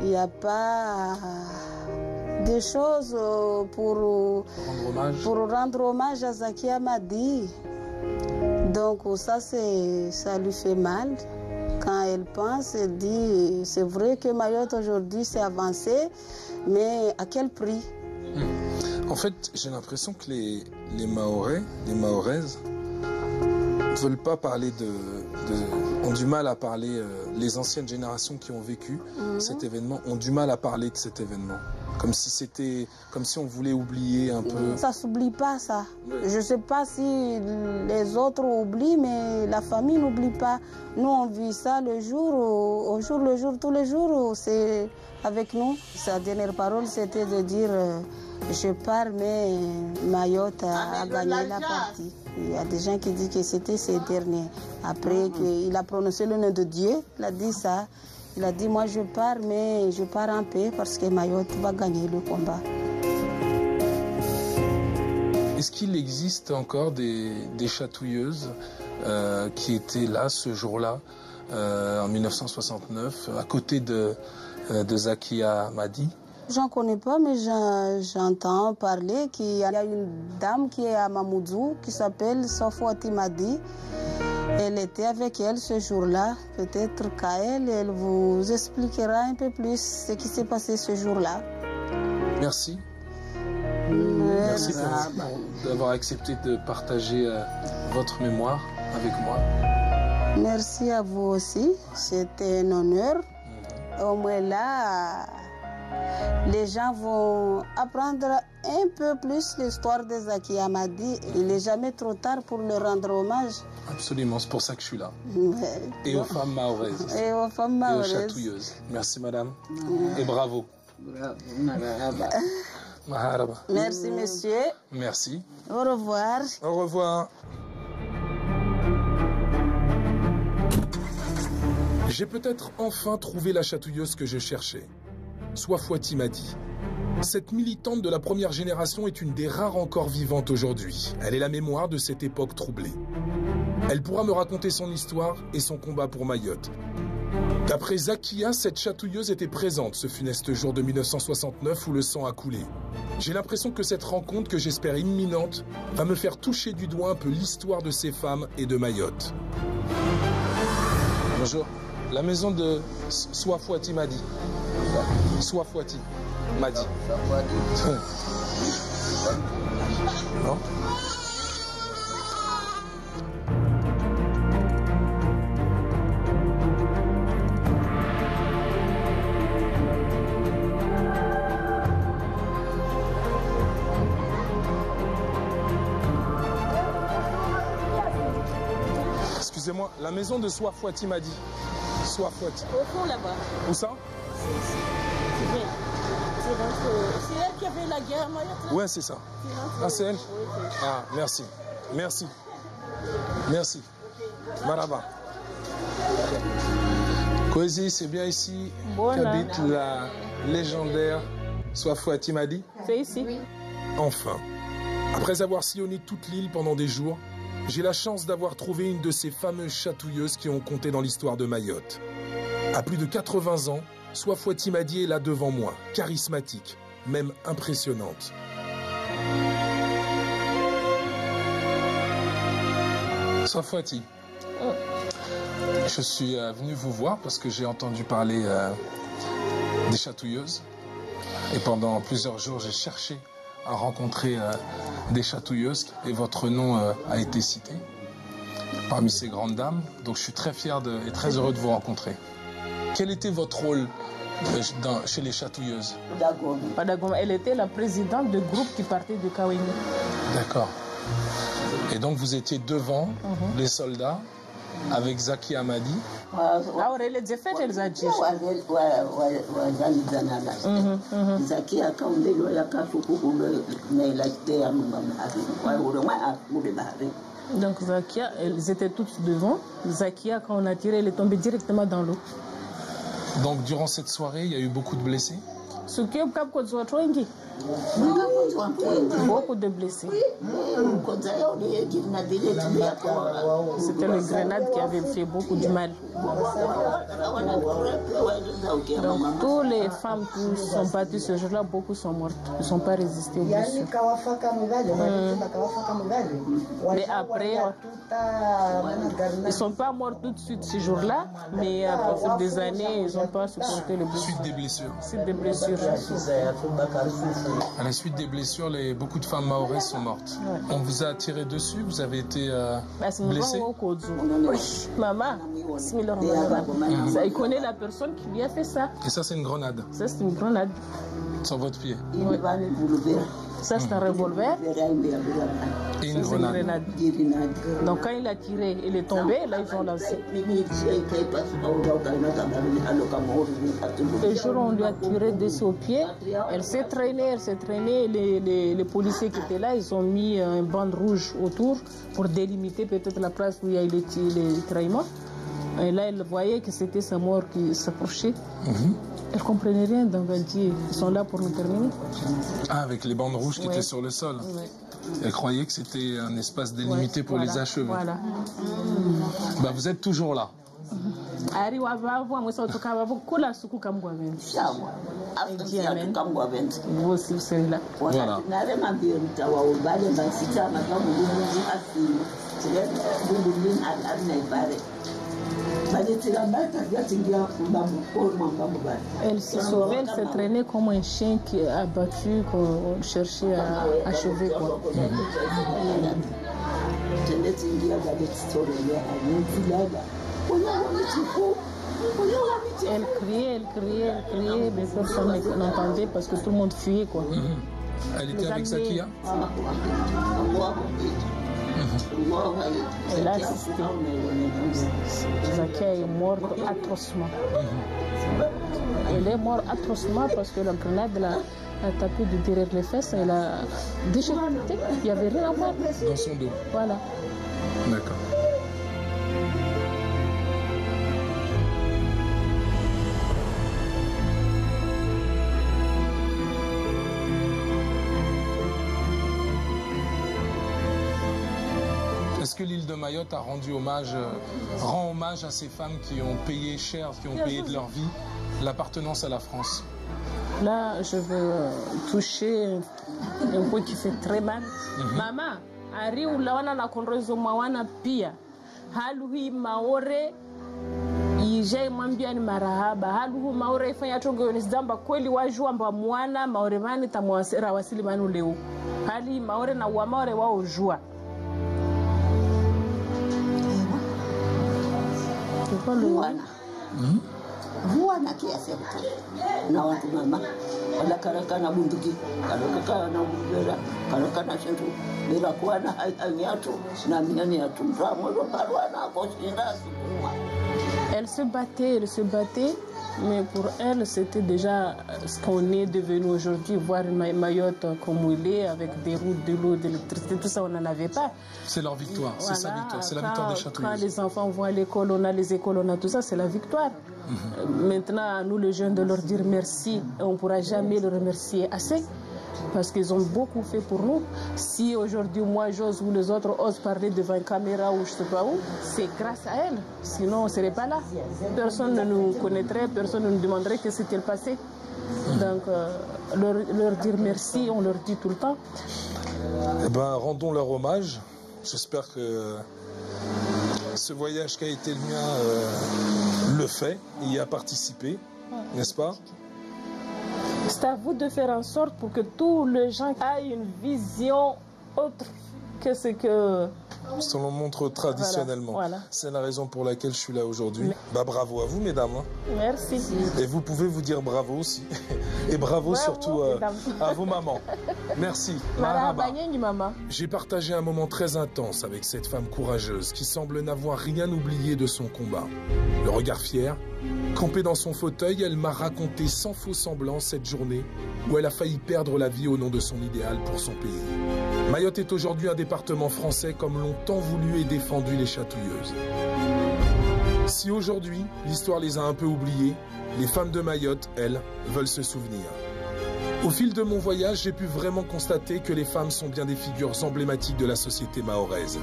Il n'y a pas de choses pour rendre hommage à Zakia Madi. Donc ça lui fait mal. Quand elle pense, elle dit, c'est vrai que Mayotte aujourd'hui s'est avancé, mais à quel prix? En fait, j'ai l'impression que les Mahorais, les Mahoraises, ne veulent pas parler ont du mal à parler, les anciennes générations qui ont vécu cet événement ont du mal à parler de cet événement. Comme si on voulait oublier un peu. Ça s'oublie pas, ça. Oui. Je sais pas si les autres oublient, mais la famille n'oublie pas. Nous, on vit ça le jour, tous les jours, c'est avec nous. Sa dernière parole, c'était de dire je pars, mais Mayotte a gagné la partie. Il y a des gens qui disent que c'était ces derniers. Après qu'il a prononcé le nom de Dieu, il a dit ça. Il a dit, moi je pars, mais je pars en paix parce que Mayotte va gagner le combat. Est-ce qu'il existe encore des chatouilleuses qui étaient là ce jour-là, en 1969, à côté de Zakia Madi? J'en connais pas, mais j'entends parler qu'il y a une dame qui est à Mamoudzou, qui s'appelle Safouati Madi. Elle était avec elle ce jour-là. Peut-être qu'à elle vous expliquera un peu plus ce qui s'est passé ce jour-là. Merci. Merci d'avoir accepté de partager votre mémoire avec moi. Merci à vous aussi. C'était un honneur. Au moins là, les gens vont apprendre un peu plus l'histoire de Zakia Madi. Il n'est jamais trop tard pour leur rendre hommage. Absolument, c'est pour ça que je suis là. Et aux femmes mahoraises. Et aux femmes mahoraises. Et aux chatouilleuses. Merci madame. Et bravo. Maharaba. Merci monsieur. Merci. Au revoir. Au revoir. J'ai peut-être enfin trouvé la chatouilleuse que je cherchais. Safouati Madi. Cette militante de la première génération est une des rares encore vivantes aujourd'hui. Elle est la mémoire de cette époque troublée. Elle pourra me raconter son histoire et son combat pour Mayotte. D'après Zakia, cette chatouilleuse était présente ce funeste jour de 1969 où le sang a coulé. J'ai l'impression que cette rencontre, que j'espère imminente, va me faire toucher du doigt un peu l'histoire de ces femmes et de Mayotte. Bonjour. La maison de Safouati Madi. Safouati Madi. Non? Excusez-moi, la maison de Safouati Madi. Safouati. Au fond là-bas. Où ça? C'est elle qui a fait la guerre, Mayotte? Ouais, c'est ça. Ah, c'est elle? Ah, merci. Merci. Merci. Maraba. Kozi, c'est bien ici qu'habite la légendaire Safouati Madi? C'est ici. Enfin, après avoir sillonné toute l'île pendant des jours, j'ai la chance d'avoir trouvé une de ces fameuses chatouilleuses qui ont compté dans l'histoire de Mayotte. À plus de 80 ans, Soifouati Madi est là devant moi, charismatique, même impressionnante. Soifouati, je suis venu vous voir parce que j'ai entendu parler des chatouilleuses. Et pendant plusieurs jours, j'ai cherché à rencontrer des chatouilleuses et votre nom a été cité parmi ces grandes dames. Donc je suis très fier et très heureux de vous rencontrer. Quel était votre rôle chez les chatouilleuses? Elle était la présidente du groupe qui partait de Kawini. D'accord. Et donc vous étiez devant les soldats avec Zaki Amadi. Donc Zakia, elles étaient toutes devant. Zakia, quand on a tiré, elle est tombée directement dans l'eau. Donc durant cette soirée, il y a eu beaucoup de blessés? Beaucoup de blessés. C'était les grenades qui avaient fait beaucoup de mal. Donc, toutes les femmes qui sont battues ce jour-là, beaucoup sont mortes. Ils ne sont pas résistés aux blessures. Mais après, ils ne sont pas morts tout de suite ce jour-là, mais à partir des années, ils n'ont pas supporté les blessures. Suite des blessures. Suite des blessures. À la suite des blessures, beaucoup de femmes maoraises sont mortes. Ouais. On vous a tiré dessus, vous avez été blessé? Maman, il connaît la personne qui lui a fait ça. Et ça, c'est une grenade? Ça, c'est une grenade. Sur votre pied? Oui. Ça, c'est un revolver. Et une grenade. Donc, quand il a tiré, il est tombé, là, ils ont lancé. Le jour où on lui a tiré dessus au pied, elle s'est traînée. Les policiers qui étaient là, ils ont mis un bande rouge autour pour délimiter peut-être la place où il y a eu les traînements. Et là, elle voyait que c'était sa mort qui s'approchait. Elle ne comprenait rien, donc elle dit, ils sont là pour nous terminer. Ah, avec les bandes rouges qui étaient sur le sol. Elle croyait que c'était un espace délimité pour les achever. Voilà. Bah, vous êtes toujours là. Vous aussi, vous serez là. Voilà. Elle se sauvait, elle s'est traînée comme un chien qui a battu, qu'on cherchait à achever. Elle criait, mais personne n'entendait parce que tout le monde fuyait. Quoi. Elle était avec Zakia? Elle a assisté. Zakia est morte atrocement. Elle est morte atrocement parce que la grenade a tapé de derrière les fesses. Elle a déchiqueté. Il n'y avait rien à voir. Dans son dos? Voilà. D'accord. Est-ce que l'île de Mayotte a rendu hommage, rend hommage à ces femmes qui ont payé cher, qui ont payé de leur vie l'appartenance à la France? Là, je veux toucher un point qui fait très mal. Maman, ari ulawana na konrozo mawana pia. Haluhi maore ije mwambia ni marahaba. Haluhu maore ifanya tongo nisdamba kweli wajua mba mwana maore mani tamwasera wasili manu leo. Hali maore na wa maore wao jua. Vuana kiasi na watu mama wala karakana bunduki karakana bundera karakana shentu bila kuwa na anyatu na miani ya tumramo parwana koshinda. Elle se battait, mais pour elle, c'était déjà ce qu'on est devenu aujourd'hui. Voir Mayotte comme il est, avec des routes, de l'eau, de l'électricité, tout ça, on n'en avait pas. C'est leur victoire, voilà, c'est sa victoire, c'est la victoire des chatouilleuses. Quand les enfants vont à l'école, on a les écoles, on a tout ça, c'est la victoire. Maintenant, à nous, les jeunes, de leur dire merci, et on ne pourra jamais le remercier assez. parce qu'ils ont beaucoup fait pour nous. Si aujourd'hui moi j'ose ou les autres osent parler devant une caméra ou je ne sais pas où, c'est grâce à elles. Sinon on ne serait pas là. Personne ne nous connaîtrait, personne ne nous demanderait que s'était passé. Donc leur dire merci, on leur dit tout le temps. Eh ben, rendons leur hommage. J'espère que ce voyage qui a été le mien le fait et y a participé, n'est-ce pas? C'est à vous de faire en sorte pour que tous les gens aient une vision autre que ce que... Ce l'on montre traditionnellement. Voilà. C'est la raison pour laquelle je suis là aujourd'hui. Bah, bravo à vous, mesdames. Merci. Et vous pouvez vous dire bravo aussi. Et bravo surtout à vos mamans. Merci. J'ai partagé un moment très intense avec cette femme courageuse qui semble n'avoir rien oublié de son combat. Le regard fier, campée dans son fauteuil, elle m'a raconté sans faux semblant cette journée où elle a failli perdre la vie au nom de son idéal pour son pays. Mayotte est aujourd'hui un département français comme l'ont tant voulu et défendu les chatouilleuses. Si aujourd'hui, l'histoire les a un peu oubliées, les femmes de Mayotte, elles, veulent se souvenir. Au fil de mon voyage, j'ai pu vraiment constater que les femmes sont bien des figures emblématiques de la société mahoraise.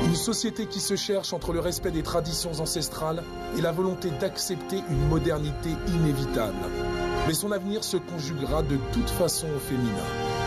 Une société qui se cherche entre le respect des traditions ancestrales et la volonté d'accepter une modernité inévitable. Mais son avenir se conjuguera de toute façon au féminin.